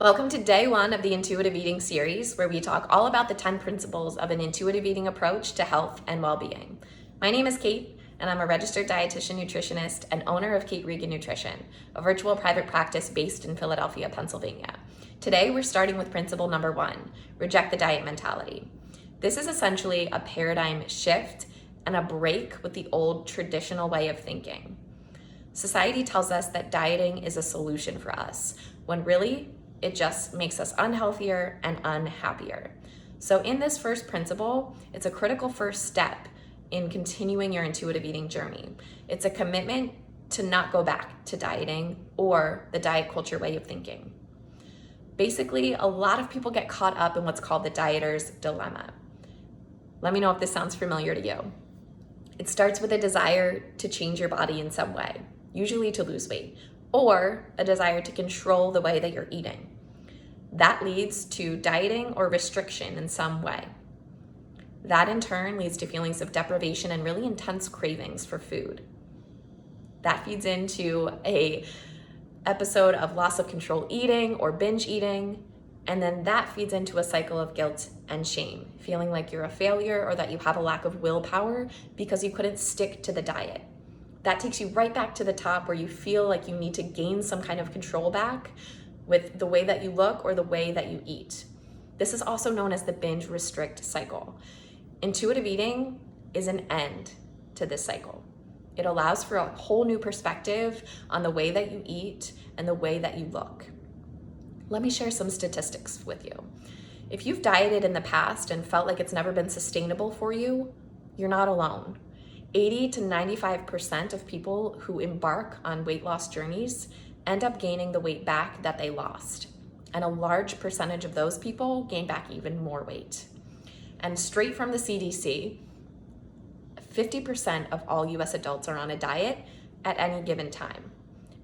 Welcome to day one of the Intuitive Eating series, where we talk all about the 10 principles of an intuitive eating approach to health and well-being. My name is Kate, and I'm a registered dietitian nutritionist and owner of Kate Regan Nutrition, a virtual private practice based in Philadelphia, Pennsylvania. Today, we're starting with principle number 1, reject the diet mentality. This is essentially a paradigm shift and a break with the old traditional way of thinking. Society tells us that dieting is a solution for us, when really, it just makes us unhealthier and unhappier. So in this first principle, it's a critical first step in continuing your intuitive eating journey. It's a commitment to not go back to dieting or the diet culture way of thinking. Basically, a lot of people get caught up in what's called the dieter's dilemma. Let me know if this sounds familiar to you. It starts with a desire to change your body in some way, usually to lose weight, or a desire to control the way that you're eating. That leads to dieting or restriction in some way. That in turn leads to feelings of deprivation and really intense cravings for food. That feeds into a episode of loss of control eating or binge eating, and then that feeds into a cycle of guilt and shame, feeling like you're a failure or that you have a lack of willpower because you couldn't stick to the diet. That takes you right back to the top where you feel like you need to gain some kind of control back with the way that you look or the way that you eat. This is also known as the binge restrict cycle. Intuitive eating is an end to this cycle. It allows for a whole new perspective on the way that you eat and the way that you look. Let me share some statistics with you. If you've dieted in the past and felt like it's never been sustainable for you, you're not alone. 80 to 95% of people who embark on weight loss journeys end up gaining the weight back that they lost. And a large percentage of those people gain back even more weight. And straight from the CDC, 50% of all US adults are on a diet at any given time.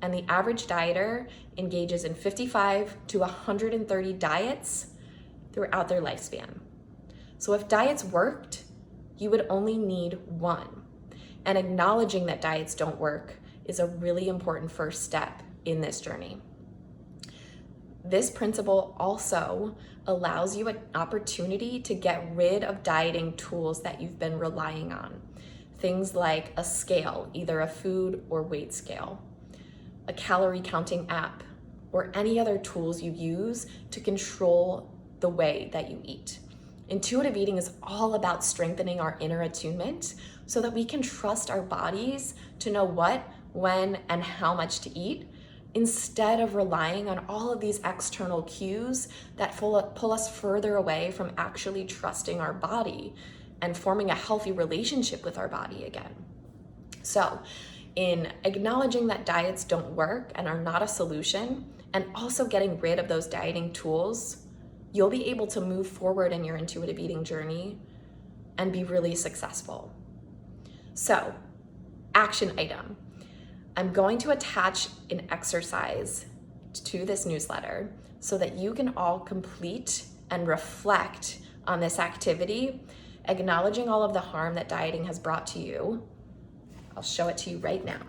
And the average dieter engages in 55 to 130 diets throughout their lifespan. So if diets worked, you would only need one. And acknowledging that diets don't work is a really important first step in this journey. This principle also allows you an opportunity to get rid of dieting tools that you've been relying on. Things like a scale, either a food or weight scale, a calorie counting app, or any other tools you use to control the way that you eat. Intuitive eating is all about strengthening our inner attunement so that we can trust our bodies to know what, when, and how much to eat, instead of relying on all of these external cues that pull us further away from actually trusting our body and forming a healthy relationship with our body again. So, in acknowledging that diets don't work and are not a solution, and also getting rid of those dieting tools, you'll be able to move forward in your intuitive eating journey and be really successful. So, action item. I'm going to attach an exercise to this newsletter so that you can all complete and reflect on this activity, acknowledging all of the harm that dieting has brought to you. I'll show it to you right now.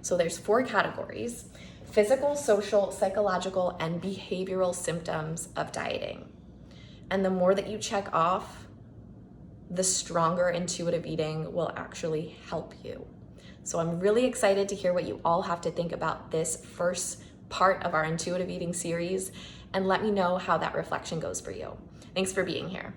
So there's 4 categories: physical, social, psychological, and behavioral symptoms of dieting. And the more that you check off, the stronger intuitive eating will actually help you. So I'm really excited to hear what you all have to think about this first part of our intuitive eating series, and let me know how that reflection goes for you. Thanks for being here.